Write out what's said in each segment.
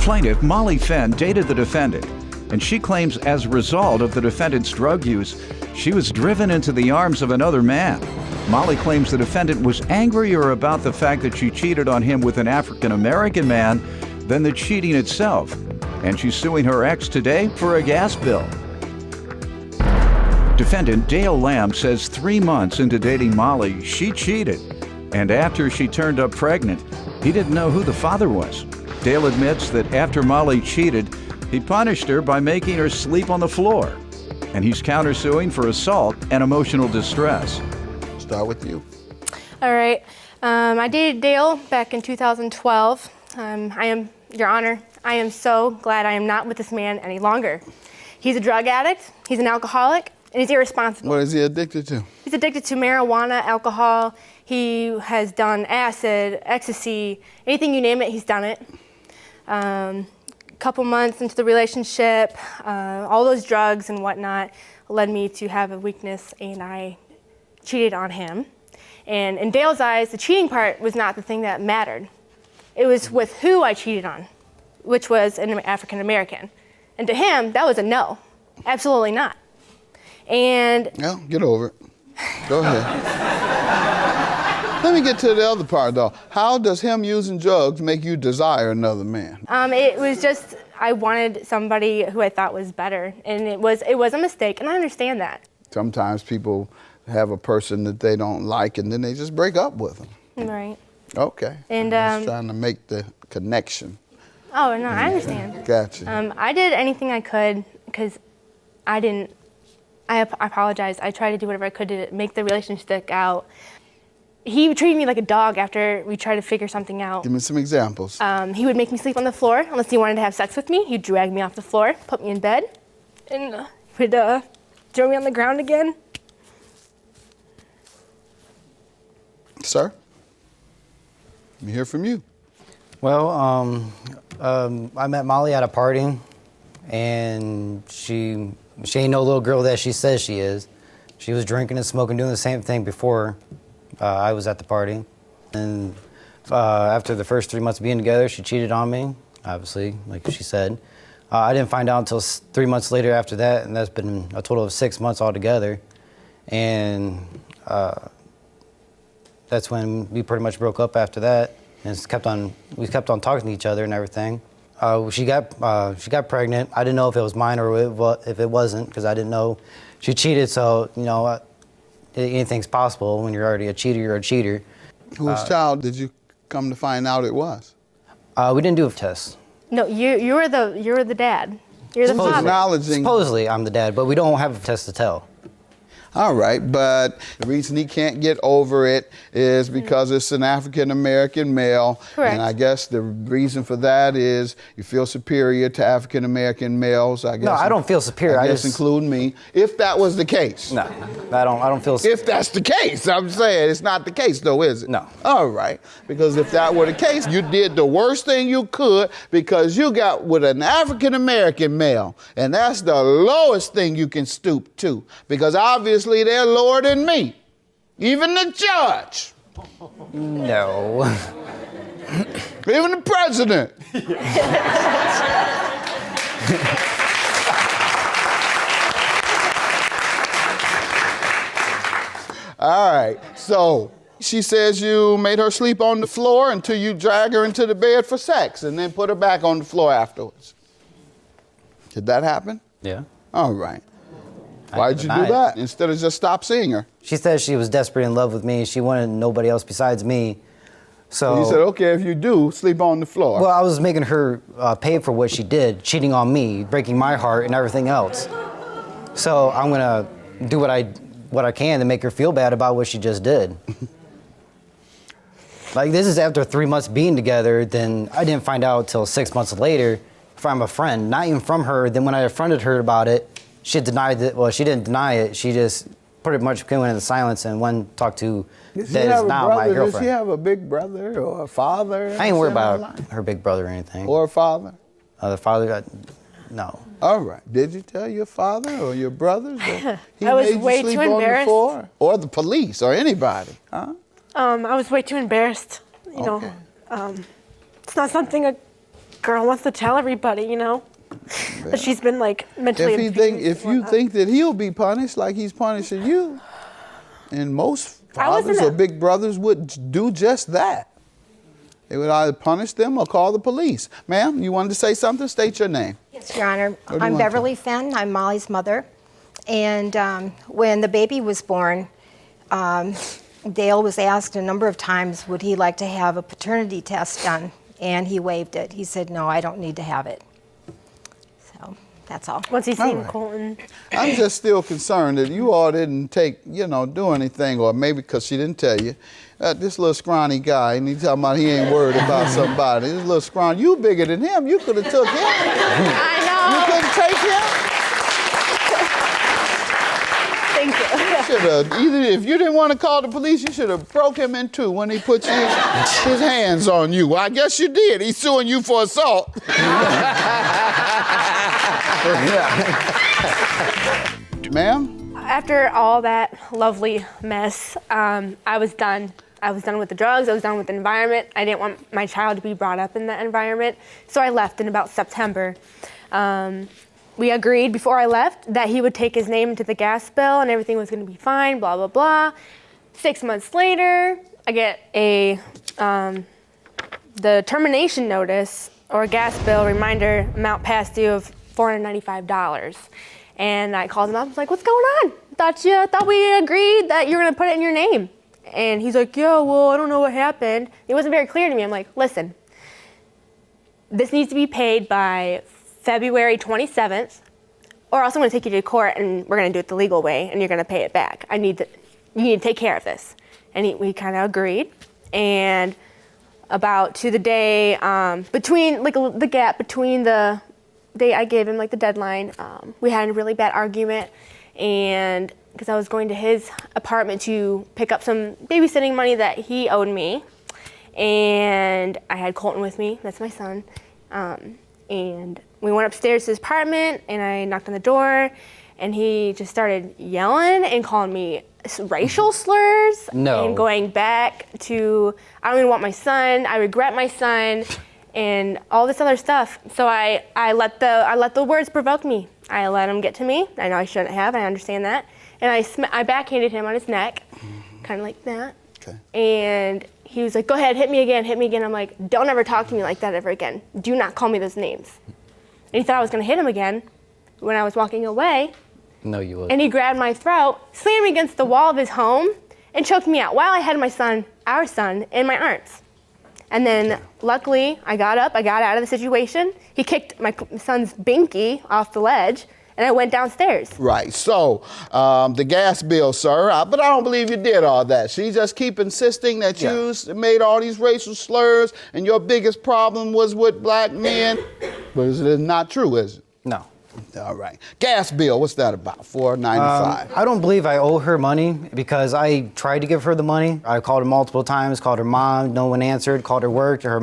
Plaintiff Molly Fenn dated the defendant, and she claims as a result of the defendant's drug use, she was driven into the arms of another man. Molly claims the defendant was angrier about the fact that she cheated on him with an African-American man than the cheating itself, and she's suing her ex today for a gas bill. Defendant Dale Lamb says 3 months into dating Molly, she cheated, and after she turned up pregnant, he didn't know who the father was. Dale admits that after Molly cheated, he punished her by making her sleep on the floor, and he's countersuing for assault and emotional distress. Start with you. All right. I dated Dale back in 2012. Your Honor, I am so glad I am not with this man any longer. He's a drug addict, he's an alcoholic, and he's irresponsible. What is he addicted to? He's addicted to marijuana, alcohol. He has done acid, ecstasy, anything you name it, he's done it. Couple months into the relationship, all those drugs and whatnot led me to have a weakness, and I cheated on him. And in Dale's eyes, the cheating part was not the thing that mattered. It was with who I cheated on, which was an African American. And to him, that was a no. Absolutely not. And Well, get over it. Go ahead. Let me get to the other part, though. How does him using drugs make you desire another man? it was just, I wanted somebody who I thought was better. And it was a mistake, and I understand that. Sometimes people have a person that they don't like, and then they just break up with them. Right. Okay. And I'm just trying to make the connection. Oh, no, I understand. Gotcha. I did anything I could because I apologize. I tried to do whatever I could to make the relationship stick out. He treated me like a dog after we tried to figure something out. Give me some examples. He would make me sleep on the floor unless he wanted to have sex with me. He'd drag me off the floor, put me in bed, and would throw me on the ground again. Sir? Let me hear from you. Well, I met Molly at a party, and she ain't no little girl that she says she is. She was drinking and smoking, doing the same thing before I was at the party. And after the first 3 months being together, she cheated on me, obviously, like she said. I didn't find out until 3 months later after that, and that's been a total of 6 months altogether. And that's when we pretty much broke up after that, and we kept on talking to each other and everything. She got pregnant. I didn't know if it was mine or if it wasn't, because I didn't know she cheated. So anything's possible when you're already a cheater. You're a cheater. Whose child did you come to find out it was? We didn't do a test. No, you're the dad. You're the father. Acknowledging. Supposedly I'm the dad, but we don't have a test to tell. All right, but the reason he can't get over it is because it's an African-American male. Correct. And I guess the reason for that is you feel superior to African-American males. I guess. No, I don't feel superior. I guess including me, if that was the case. No, I don't feel superior. If that's the case, I'm saying it's not the case though, is it? No. All right, because if that were the case, you did the worst thing you could because you got with an African-American male, and that's the lowest thing you can stoop to, because obviously they're lower than me, even the judge. No. Even the president. All right, so she says you made her sleep on the floor until you drag her into the bed for sex and then put her back on the floor afterwards. Did that happen? Yeah. All right. Why'd you do that instead of just stop seeing her? She said she was desperate in love with me. She wanted nobody else besides me. So you said, okay, if you do, sleep on the floor. Well, I was making her pay for what she did, cheating on me, breaking my heart, and everything else. So I'm gonna do what I can to make her feel bad about what she just did. Like, this is after 3 months being together. Then I didn't find out till 6 months later from a friend, not even from her. Then when I affronted her about it, she denied it. Well, she didn't deny it. She just pretty much went into silence and went talk to that is now my girlfriend. Does she have a big brother or a father? I ain't worried about her big brother or anything. Or a father? The father, no. All right. Did you tell your father or your brothers that he I was made you way sleep too on the embarrassed. floor? Or the police or anybody? Huh? I was way too embarrassed. You know, it's not something girl wants to tell everybody, you know, that she's been like mentally abused. If you think that he'll be punished like he's punishing you, and most fathers or big brothers would do just that. They would either punish them or call the police. Ma'am, you wanted to say something? State your name. Yes, Your Honor. I'm Beverly Fenn. I'm Molly's mother. And when the baby was born, Dale was asked a number of times, would he like to have a paternity test done? And he waived it. He said, no, I don't need to have it. So that's all. Once he's seen Colton. I'm just still concerned that you all didn't do anything, or maybe because she didn't tell you. This little scrawny guy, and he's talking about he ain't worried about somebody. This little scrawny, you bigger than him. You could have took him. I know. You couldn't take him? Thank you. You should have, either if you didn't want to call the police, you should have broke him in two when he put his hands on you. Well, I guess you did. He's suing you for assault. Ma'am? After all that lovely mess, I was done. I was done with the drugs. I was done with the environment. I didn't want my child to be brought up in that environment. So I left in about September. We agreed before I left that he would take his name into the gas bill and everything was going to be fine, blah, blah, blah. 6 months later, I get the termination notice or gas bill reminder amount past due of $495. And I called him up. I was like, what's going on? Thought we agreed that you were going to put it in your name. And he's like, yeah, well, I don't know what happened. It wasn't very clear to me. I'm like, listen, this needs to be paid by February 27th, or else I'm going to take you to court and we're going to do it the legal way and you're going to pay it back. You need to take care of this. And we kind of agreed. And about to the day between, like the gap between the day I gave him like the deadline, we had a really bad argument, and because I was going to his apartment to pick up some babysitting money that he owed me, and I had Colton with me, that's my son, and we went upstairs to his apartment and I knocked on the door and he just started yelling and calling me racial slurs. No. And going back to, I don't even want my son, I regret my son, and all this other stuff. So I let the words provoke me. I let him get to me. I know I shouldn't have, I understand that. And I backhanded him on his neck, kind of like that. Okay. And he was like, go ahead, hit me again, hit me again. I'm like, don't ever talk to me like that ever again. Do not call me those names. And he thought I was gonna hit him again when I was walking away. No, you wouldn't. And he grabbed my throat, slammed me against the wall of his home, and choked me out while I had our son, in my arms. And then luckily, I got up, I got out of the situation. He kicked my son's binky off the ledge, and I went downstairs. Right, so the gas bill, sir, but I don't believe you did all that. She just keep insisting that you made all these racial slurs and your biggest problem was with black men. But it's not true, is it? No. All right. Gas bill, what's that about? $4.95. I don't believe I owe her money because I tried to give her the money. I called her multiple times, called her mom, no one answered, called her work. Her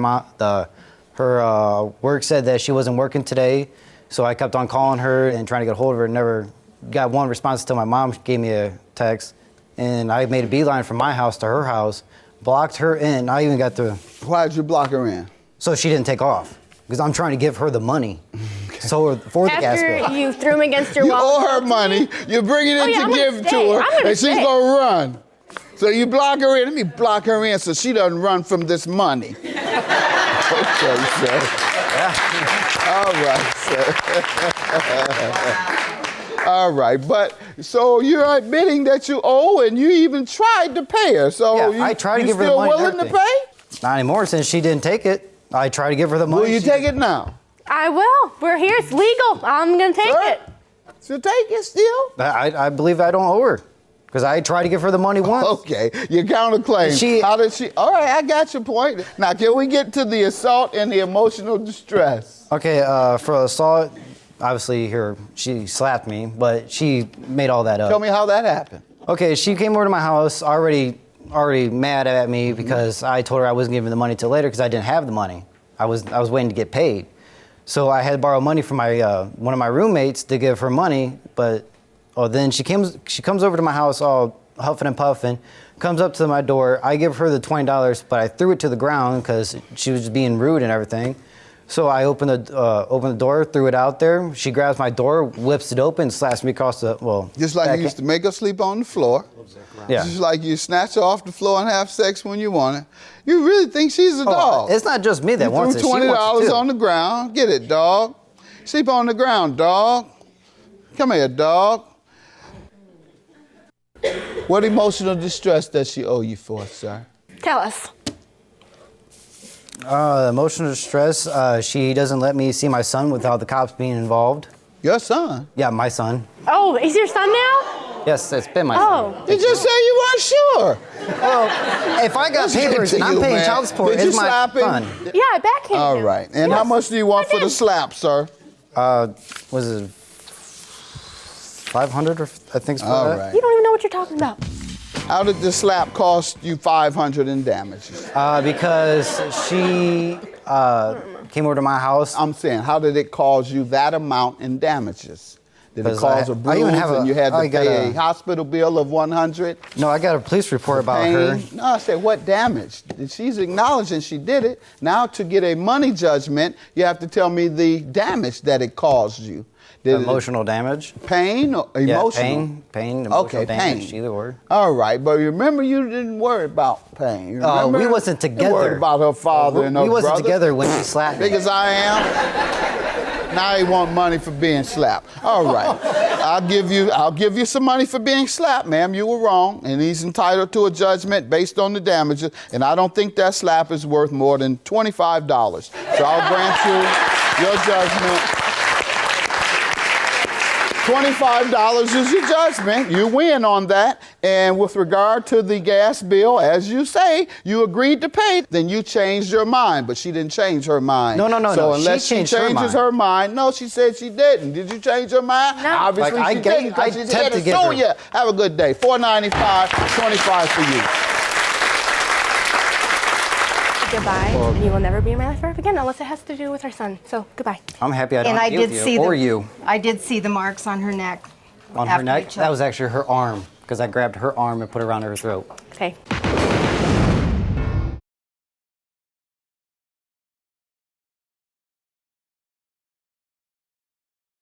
work said that she wasn't working today. So I kept on calling her and trying to get a hold of her. Never got one response until my mom gave me a text. And I made a beeline from my house to her house, blocked her in. I even got the... Why'd you block her in? So she didn't take off because I'm trying to give her the money. So for the gas bill. After you threw him against your You wall. owe her money, you bring it in to give to her, and she's stay. gonna run. So you block her in, let me block her in so she doesn't run from this money. Okay, sir. All right, sir. All right, but so you're admitting that you owe and you even tried to pay her. So I tried to give her the money. You still willing to pay? Not anymore since she didn't take it. I tried to give her the money. Will you take it now? I will. We're here. It's legal. I'm going to take it. She'll take it still? I believe I don't owe her because I tried to give her the money once. Okay, your counterclaim. How did she? All right, I got your point. Now, can we get to the assault and the emotional distress? Okay, for assault, obviously she slapped me, but she made all that up. Tell me how that happened. Okay, she came over to my house already mad at me because I told her I wasn't giving the money till later because I didn't have the money. I was waiting to get paid. So I had to borrow money from my one of my roommates to give her money, but then she comes over to my house all huffing and puffing, comes up to my door. I give her the $20, but I threw it to the ground because she was just being rude and everything. So I opened the door, threw it out there. She grabs my door, whips it open, slaps me across the, Just like you used to make her sleep on the floor. Yeah. Just like you snatch her off the floor and have sex when you want it. You really think she's a dog? It's not just me that wants it. Threw She wants it $20 too. on the ground. Get it, dog. Sleep on the ground, dog. Come here, dog. What emotional distress does she owe you for, sir? Tell us. Emotional distress. She doesn't let me see my son without the cops being involved. Your son? Yeah, my son. Oh, is your son now? Yes, it's been my son. Oh. You just say you weren't sure. Well, if I got Let's get papers to and I'm you, paying man. child support, Did you it's my slap him? son. Yeah, I backhanded All him. right. And how much do you want for the slap, sir? Was it 500 or I think it's for All that? right. You don't even know what you're talking about. How did the slap cost you $500 in damages? Because she came over to my house. I'm saying, how did it cause you that amount in damages? Did it 'Cause cause I a bruise even have and you had I to got pay a hospital bill of $100? No, I got a police report about her. Pain? No, I said, what damage? She's acknowledging she did it. Now, to get a money judgment, you have to tell me the damage that it caused you. Did Emotional damage. Pain or emotional? Yeah, pain, emotional Okay, damage, pain. either or. All right, but remember, you didn't worry about pain. You remember? We wasn't You together. worried about her father and her We wasn't brother. together when she slapped Big me. as I am. Now you want money for being slapped. All right, I'll give you some money for being slapped, ma'am. You were wrong, and he's entitled to a judgment based on the damages. And I don't think that slap is worth more than $25. So I'll grant you your judgment. $25 is your judgment. You win on that. And with regard to the gas bill, as you say, you agreed to pay. Then you changed your mind, but she didn't change her mind. No. So She unless she changed her changes mind. her mind, no, she said she didn't. Did you change her mind? No. Obviously Like, she didn't I because she's tend here to to give sue her- you. Have a good day. $4.95, $25 for you. Goodbye. And you will never be in my life forever again unless it has to do with our son. So goodbye. I'm happy I don't And I deal did with see you or you. I did see the marks on her neck. On her after neck? you That was actually her arm, because I grabbed her arm and put it around her throat. Okay.